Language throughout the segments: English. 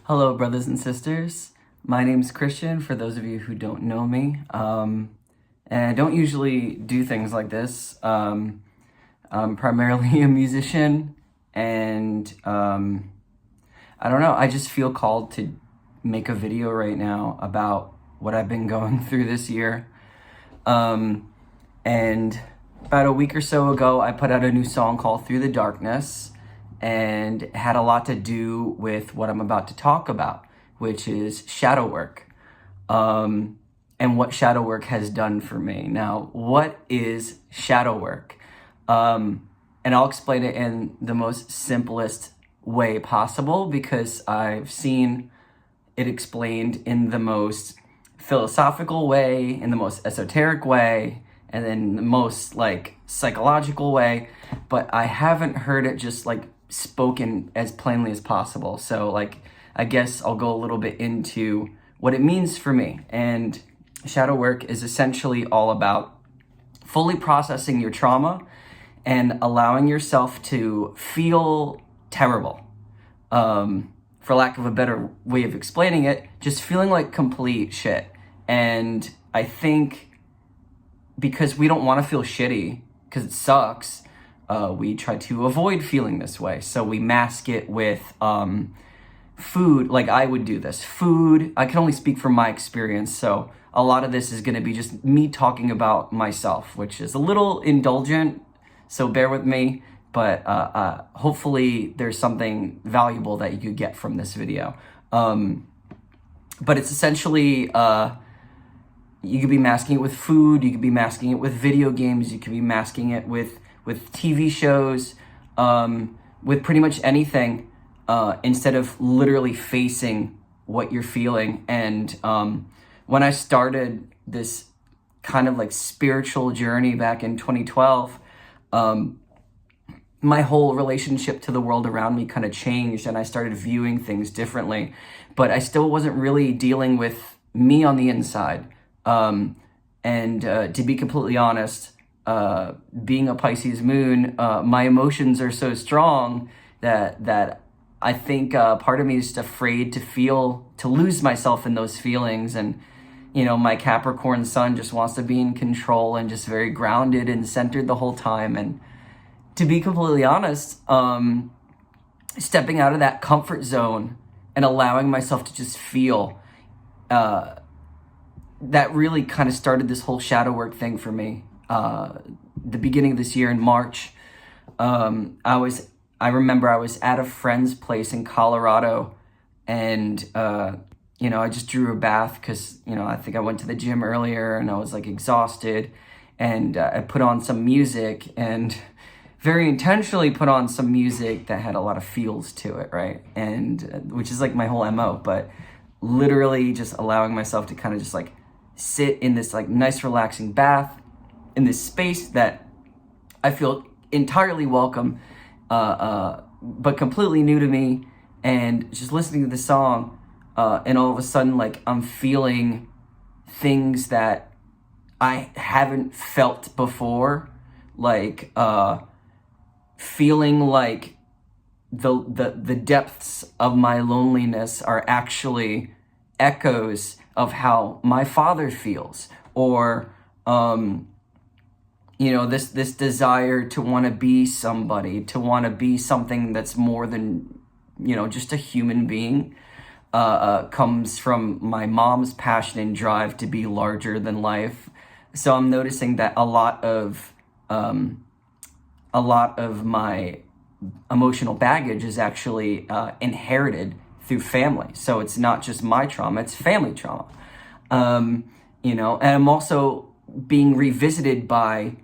Hello, brothers and sisters. My name's Christian, for those of you who don't know me. And I don't usually do things like this. I'm primarily a musician, and I don't know, I just feel called to make a video right now about what I've been going through this year. And about a week or so ago, I put out a new song called Through the Darkness, and it had a lot to do with what I'm about to talk about, which is shadow work, and what shadow work has done for me. Now, what is shadow work? And I'll explain it in the most simplest way possible, because I've seen it explained in the most philosophical way, in the most esoteric way, and then the most psychological way, but I haven't heard it just spoken as plainly as possible. So I guess I'll go a little bit into what it means for me. And shadow work is essentially all about fully processing your trauma and allowing yourself to feel terrible. For lack of a better way of explaining it, just feeling like complete shit. And I think because we don't want to feel shitty, because it sucks, we try to avoid feeling this way. So we mask it with food. Like I would do this. Food, I can only speak from my experience, so a lot of this is going to be just me talking about myself, which is a little indulgent, so bear with me, but hopefully there's something valuable that you could get from this video. But it's essentially, you could be masking it with food, you could be masking it with video games, you could be masking it with TV shows, with pretty much anything, instead of literally facing what you're feeling. And when I started this kind of spiritual journey back in 2012, my whole relationship to the world around me kind of changed, and I started viewing things differently. But I still wasn't really dealing with me on the inside. To be completely honest, being a Pisces moon, my emotions are so strong that I think part of me is just afraid to lose myself in those feelings. And, my Capricorn sun just wants to be in control and just very grounded and centered the whole time. And to be completely honest, stepping out of that comfort zone and allowing myself to just feel, that really kind of started this whole shadow work thing for me. The beginning of this year in March, I remember I was at a friend's place in Colorado, and I just drew a bath because I think I went to the gym earlier and I was exhausted, and I put on some music, and very intentionally put on some music that had a lot of feels to it, right? And which is my whole MO, but literally just allowing myself to kind of just sit in this nice relaxing bath in this space that I feel entirely welcome, but completely new to me, and just listening to the song, and all of a sudden I'm feeling things that I haven't felt before, feeling like the depths of my loneliness are actually echoes of how my father feels, or this desire to want to be somebody, to want to be something that's more than just a human being, comes from my mom's passion and drive to be larger than life. So I'm noticing that a lot of my emotional baggage is actually inherited through family. So it's not just my trauma, it's family trauma. And I'm also being revisited by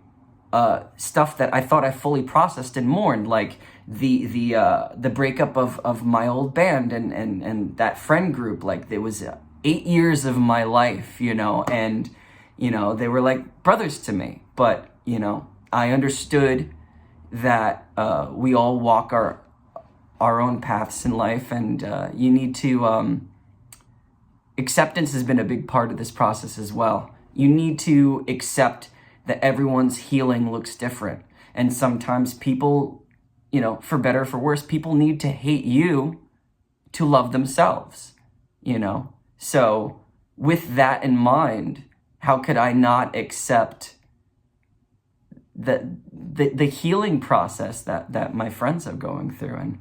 stuff that I thought I fully processed and mourned, like the breakup of my old band and that friend group. It was 8 years of my life, and they were like brothers to me. But I understood that we all walk our own paths in life, and you need to acceptance has been a big part of this process as well. You need to accept that everyone's healing looks different, and sometimes people, for better or for worse, people need to hate you to love themselves, you know? So with that in mind, how could I not accept the healing process that my friends are going through? And,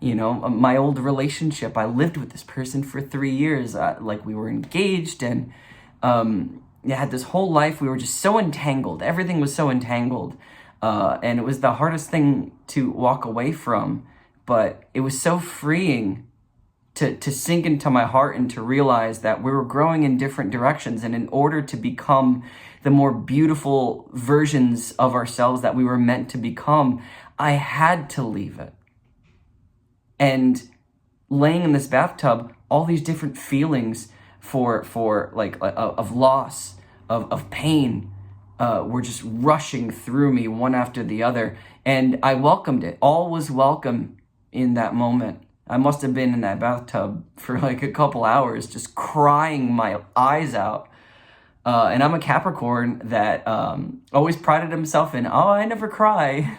you know, my old relationship, I lived with this person for 3 years, like we were engaged, and had this whole life. We were just so entangled. Everything was so entangled. And it was the hardest thing to walk away from, but it was so freeing to sink into my heart and to realize that we were growing in different directions. And in order to become the more beautiful versions of ourselves that we were meant to become, I had to leave it. And laying in this bathtub, all these different feelings for like of loss, of pain, were just rushing through me one after the other. And I welcomed it. All was welcome in that moment. I must have been in that bathtub for like a couple hours, just crying my eyes out. And I'm a Capricorn that always prided himself in, oh, I never cry.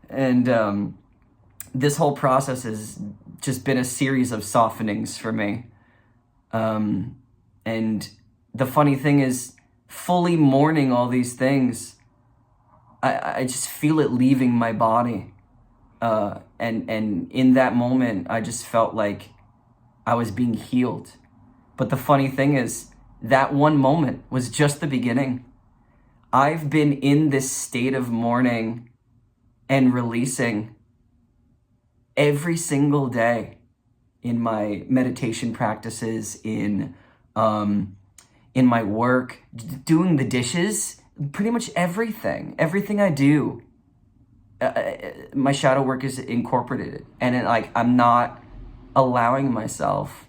And this whole process has just been a series of softenings for me. And the funny thing is, fully mourning all these things, I just feel it leaving my body. And in that moment, I just felt like I was being healed. But the funny thing is, that one moment was just the beginning. I've been in this state of mourning and releasing every single day in my meditation practices, in my work, doing the dishes, pretty much everything I do. My shadow work is incorporated, and I'm not allowing myself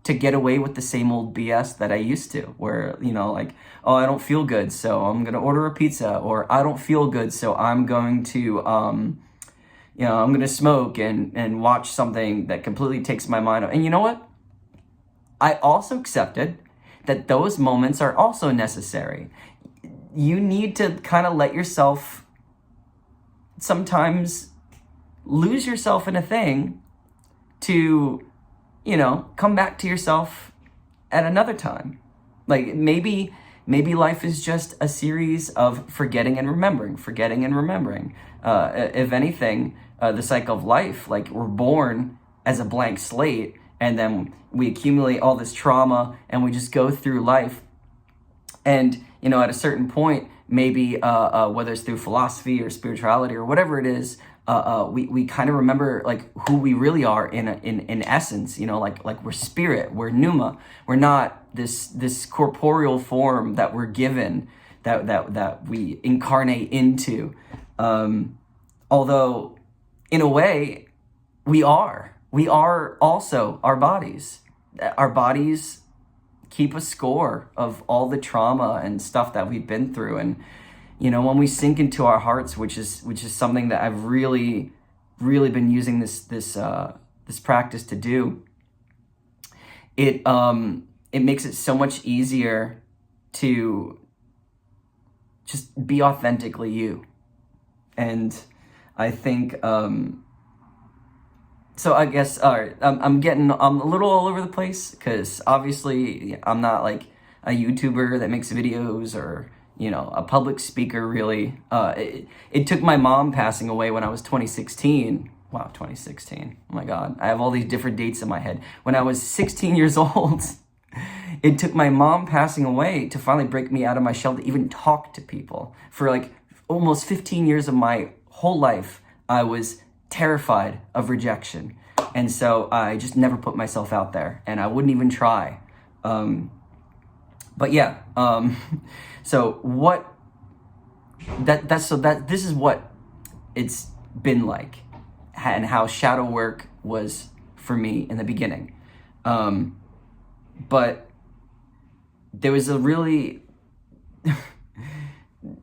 to get away with the same old BS that I used to, where, you know, like, oh, I don't feel good, so I'm gonna order a pizza, or I don't feel good, so I'm going to, you know, I'm gonna smoke and watch something that completely takes my mind. And you know what? I also accepted that those moments are also necessary. You need to kind of let yourself sometimes lose yourself in a thing to, you know, come back to yourself at another time. Like maybe life is just a series of forgetting and remembering. If anything, the cycle of life, like we're born as a blank slate, and then we accumulate all this trauma and we just go through life. And, you know, at a certain point, maybe whether it's through philosophy or spirituality or whatever it is, we kind of remember like who we really are in essence, you know, like we're spirit, we're pneuma, we're not this corporeal form that we're given, that we incarnate into. Although in a way we are also our bodies. Our bodies keep a score of all the trauma and stuff that we've been through. And, you know, when we sink into our hearts, which is something that I've really been using this practice to do, it makes it so much easier to just be authentically you. And I think, so I guess, all right, I'm a little all over the place, because obviously I'm not like a YouTuber that makes videos or, you know, a public speaker, really. It took my mom passing away when I was 2016. Wow, 2016. Oh my God. I have all these different dates in my head. When I was 16 years old, it took my mom passing away to finally break me out of my shell to even talk to people. For like almost 15 years of my whole life, I was terrified of rejection. And so I just never put myself out there, and I wouldn't even try. But yeah, so this is what it's been like, and how shadow work was for me in the beginning. But there was a really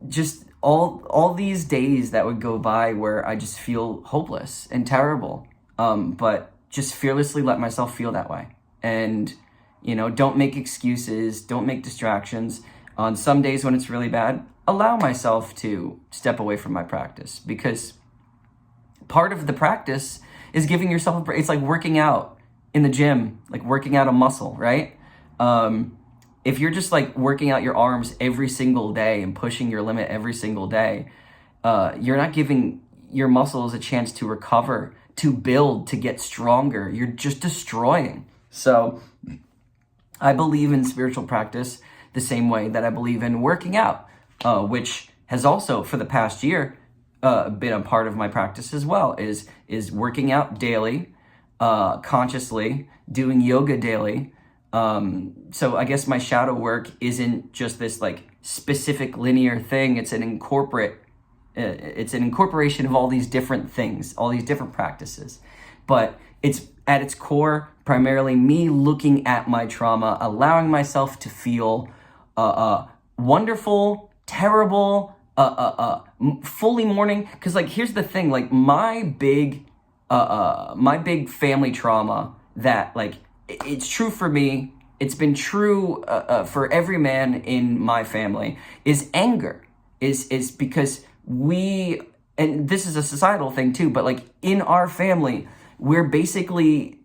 just all these days that would go by where I just feel hopeless and terrible, but just fearlessly let myself feel that way. And, you know, don't make excuses, don't make distractions. On some days when it's really bad, allow myself to step away from my practice, because part of the practice is giving yourself a break. It's like working out. in the gym, like working out a muscle, right? If you're just like working out your arms every single day and pushing your limit every single day, you're not giving your muscles a chance to recover, to build, to get stronger. You're just destroying. So I believe in spiritual practice the same way that I believe in working out, which has also for the past year been a part of my practice as well, is working out daily, consciously, doing yoga daily. So I guess my shadow work isn't just this like specific linear thing. It's an incorporation of all these different things, all these different practices. But it's at its core primarily me looking at my trauma, allowing myself to feel wonderful, terrible, fully mourning. Because like here's the thing, like my big family trauma that like it's true for me, it's been true for every man in my family, is anger, is because and this is a societal thing too, but like in our family, we're basically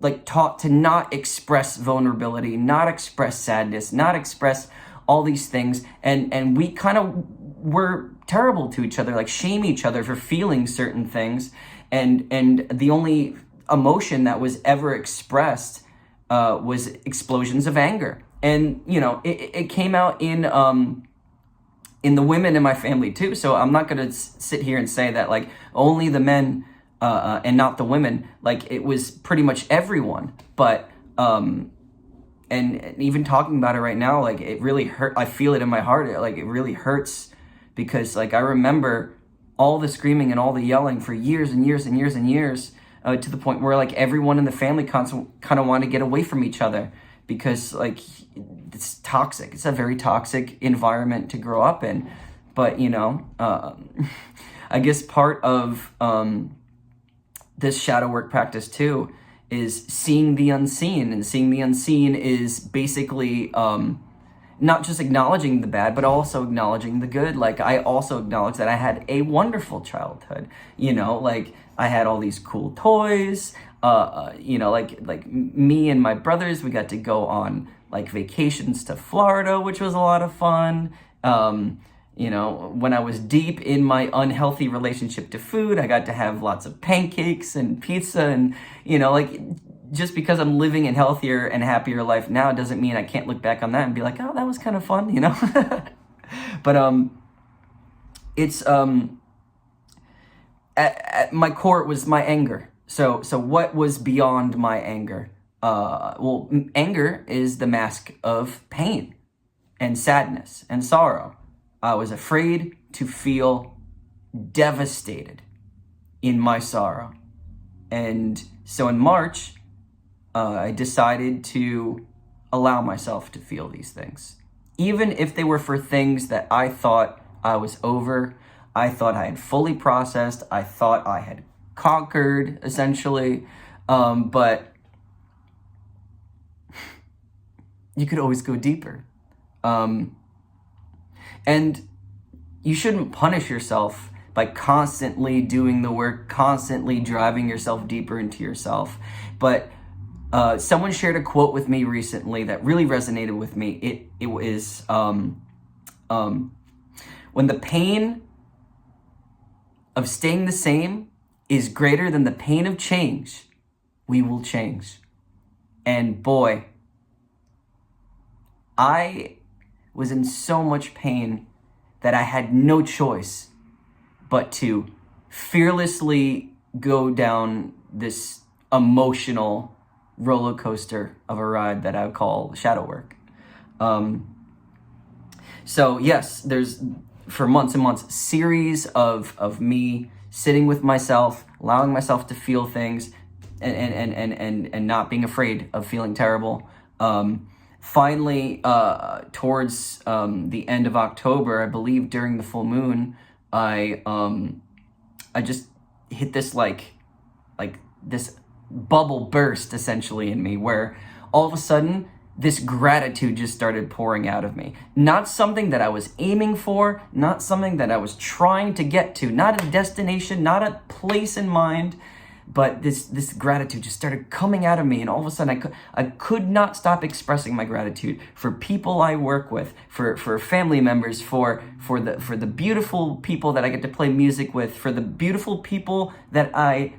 like taught to not express vulnerability, not express sadness, not express all these things. And we kind of were terrible to each other, like shame each other for feeling certain things. And the only emotion that was ever expressed was explosions of anger. And, you know, it came out in the women in my family too. So I'm not going to sit here and say that like only the men and not the women. Like it was pretty much everyone. But and even talking about it right now, like it really hurt. I feel it in my heart. Like it really hurts because like I remember all the screaming and all the yelling for years and years and years and years, to the point where like everyone in the family kind of wanted to get away from each other because like it's toxic. It's a very toxic environment to grow up in. But you know, I guess part of this shadow work practice too is seeing the unseen, and seeing the unseen is basically not just acknowledging the bad, but also acknowledging the good. Like I also acknowledge that I had a wonderful childhood, you know, like I had all these cool toys, you know, like me and my brothers, we got to go on like vacations to Florida, which was a lot of fun. You know, when I was deep in my unhealthy relationship to food, I got to have lots of pancakes and pizza, and, you know, like just because I'm living a healthier and happier life now doesn't mean I can't look back on that and be like, oh, that was kind of fun, you know? But it's at my core, it was my anger. So what was beyond my anger? Well, anger is the mask of pain and sadness and sorrow. I was afraid to feel devastated in my sorrow. And so in March, I decided to allow myself to feel these things. Even if they were for things that I thought I was over, I thought I had fully processed, I thought I had conquered, essentially. But you could always go deeper. And you shouldn't punish yourself by constantly doing the work, constantly driving yourself deeper into yourself. But someone shared a quote with me recently that really resonated with me. It was, when the pain of staying the same is greater than the pain of change, we will change. And boy, I was in so much pain that I had no choice but to fearlessly go down this emotional roller coaster of a ride that I would call shadow work. So yes, there's for months and months series of me sitting with myself, allowing myself to feel things, and not being afraid of feeling terrible. Finally, towards the end of October, I believe during the full moon, I just hit this like this bubble burst essentially in me, where all of a sudden this gratitude just started pouring out of me. Not something that I was aiming for, not something that I was trying to get to, not a destination, not a place in mind, but this gratitude just started coming out of me, and all of a sudden I could not stop expressing my gratitude for people I work with, for family members, for the beautiful people that I get to play music with, for the beautiful people that I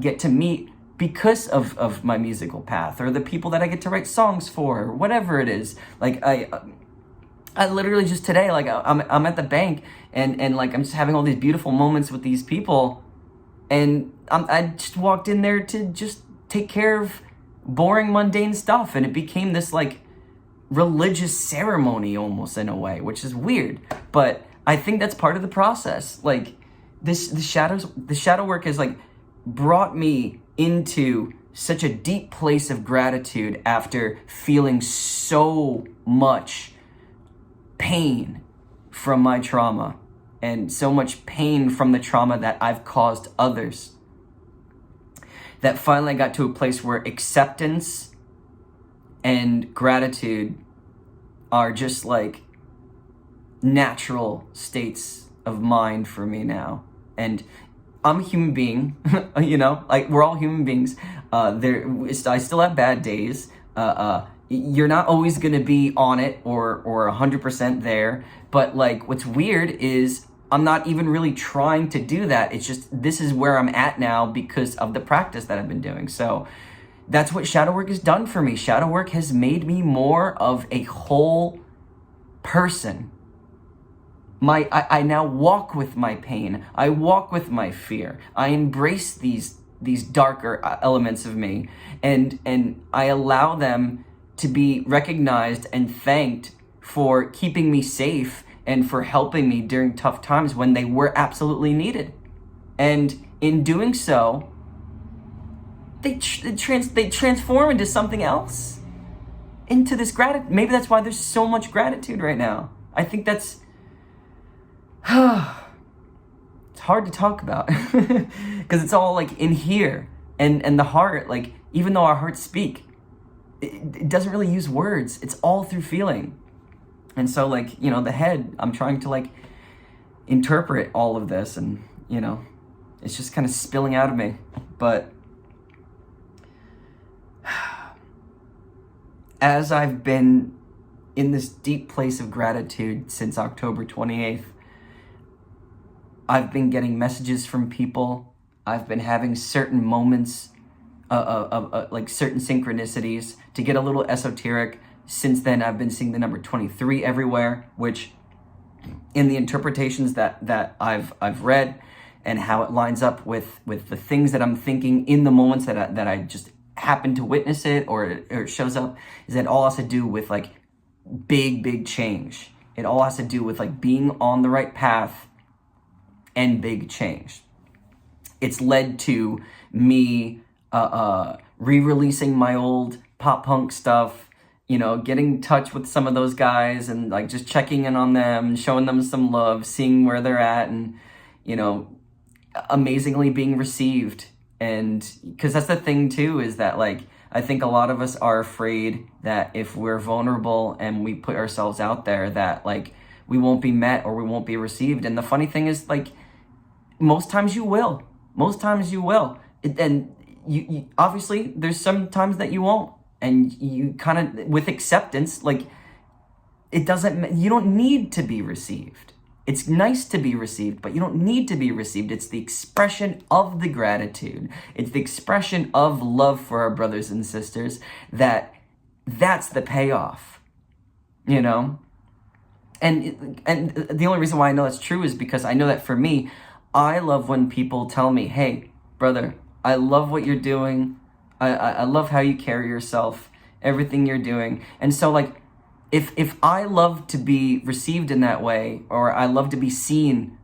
get to meet because of my musical path, or the people that I get to write songs for, or whatever it is. Like I literally just today, like I'm at the bank, and like I'm just having all these beautiful moments with these people, and I just walked in there to just take care of boring, mundane stuff, and it became this like religious ceremony almost, in a way, which is weird, but I think that's part of the process. Like the shadow work has like brought me into such a deep place of gratitude after feeling so much pain from my trauma, and so much pain from the trauma that I've caused others, that finally I got to a place where acceptance and gratitude are just like natural states of mind for me now. And I'm a human being, you know, like we're all human beings. I still have bad days. You're not always gonna be on it or 100% there, but like what's weird is I'm not even really trying to do that. It's just, this is where I'm at now because of the practice that I've been doing. So that's what shadow work has done for me. Shadow work has made me more of a whole person. I now walk with my pain. I walk with my fear. I embrace these darker elements of me, and I allow them to be recognized and thanked for keeping me safe and for helping me during tough times when they were absolutely needed. And in doing so, they transform into something else, into this gratitude. Maybe that's why there's so much gratitude right now. I think that's it's hard to talk about because it's all like in here, and the heart, like even though our hearts speak, it doesn't really use words. It's all through feeling. And so, like, you know, the head, I'm trying to like interpret all of this, and you know, it's just kind of spilling out of me. But as I've been in this deep place of gratitude since October 28th, I've been getting messages from people. I've been having certain moments of like certain synchronicities. To get a little esoteric, since then I've been seeing the number 23 everywhere, which in the interpretations that I've read and how it lines up with the things that I'm thinking in the moments that I just happen to witness it, or it shows up, is that it all has to do with like big change. It all has to do with like being on the right path and big change. It's led to me re-releasing my old pop punk stuff, you know, getting in touch with some of those guys and like just checking in on them, showing them some love, seeing where they're at, and, you know, amazingly being received. And because that's the thing too, is that like, I think a lot of us are afraid that if we're vulnerable and we put ourselves out there, that like we won't be met or we won't be received. And the funny thing is, like, most times you will. Most times you will. And you obviously, there's some times that you won't. And you kind of, with acceptance, like, you don't need to be received. It's nice to be received, but you don't need to be received. It's the expression of the gratitude. It's the expression of love for our brothers and sisters. That's the payoff, you know? And the only reason why I know that's true is because I know that for me, I love when people tell me, hey, brother, I love what you're doing. I love how you carry yourself, everything you're doing. And so, like, if I love to be received in that way, or I love to be seen,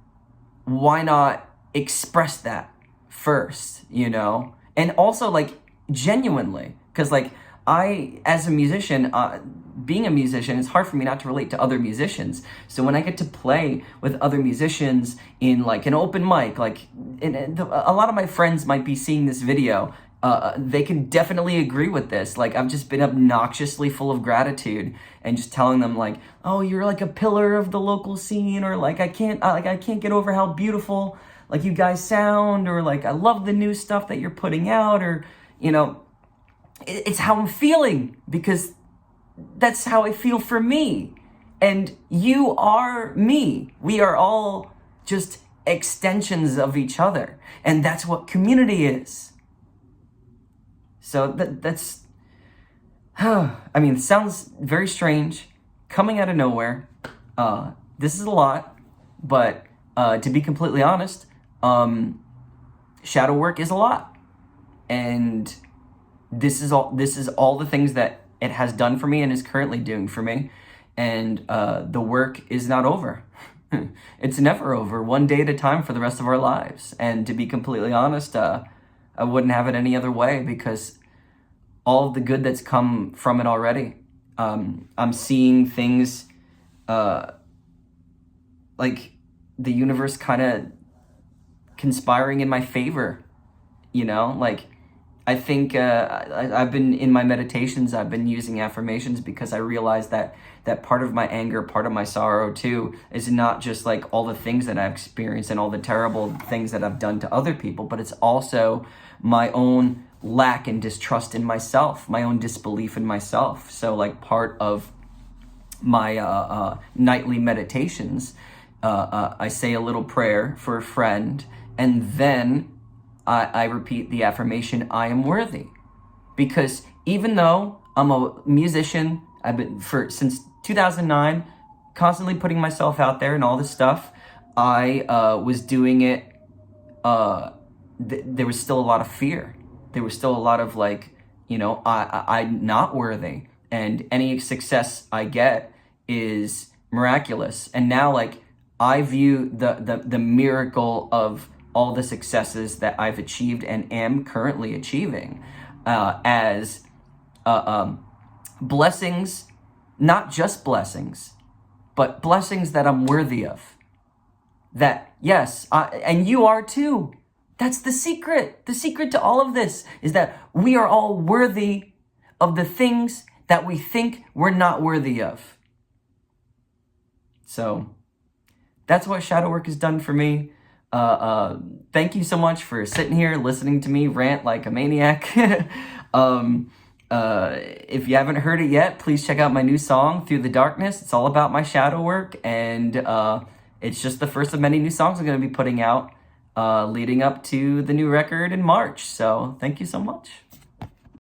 why not express that first, you know? And also, like, genuinely, because, like, I, as a musician, being a musician, it's hard for me not to relate to other musicians. So when I get to play with other musicians in, like, an open mic, like, a lot of my friends might be seeing this video. They can definitely agree with this. Like, I've just been obnoxiously full of gratitude and just telling them, like, oh, you're like a pillar of the local scene, or like I can't get over how beautiful like you guys sound, or like I love the new stuff that you're putting out, or, you know, it's how I'm feeling, because that's how I feel for me. And you are me. We are all just extensions of each other. And that's what community is. So that's, I mean, it sounds very strange, coming out of nowhere. This is a lot, but to be completely honest, shadow work is a lot. And this is all the things that it has done for me and is currently doing for me. And the work is not over. It's never over, one day at a time for the rest of our lives. And to be completely honest, I wouldn't have it any other way, because all of the good that's come from it already. I'm seeing things like the universe kind of conspiring in my favor, you know? Like, I think I've been, in my meditations, I've been using affirmations, because I realized that part of my anger, part of my sorrow too, is not just like all the things that I've experienced and all the terrible things that I've done to other people, but it's also my own lack and distrust in myself, my own disbelief in myself. So like part of my nightly meditations, I say a little prayer for a friend, and then I repeat the affirmation, I am worthy. Because even though I'm a musician, I've been since 2009, constantly putting myself out there and all this stuff, I was doing it, there was still a lot of fear. There was still a lot of like, you know, I'm not worthy. And any success I get is miraculous. And now, like, I view the miracle of all the successes that I've achieved and am currently achieving as blessings, not just blessings, but blessings that I'm worthy of. That, yes, and you are too. That's the secret. The secret to all of this is that we are all worthy of the things that we think we're not worthy of. So that's what shadow work has done for me. Thank you so much for sitting here listening to me rant like a maniac. If you haven't heard it yet, please check out my new song, Through the Darkness. It's all about my shadow work, and it's just the first of many new songs I'm going to be putting out leading up to the new record in March. So thank you so much.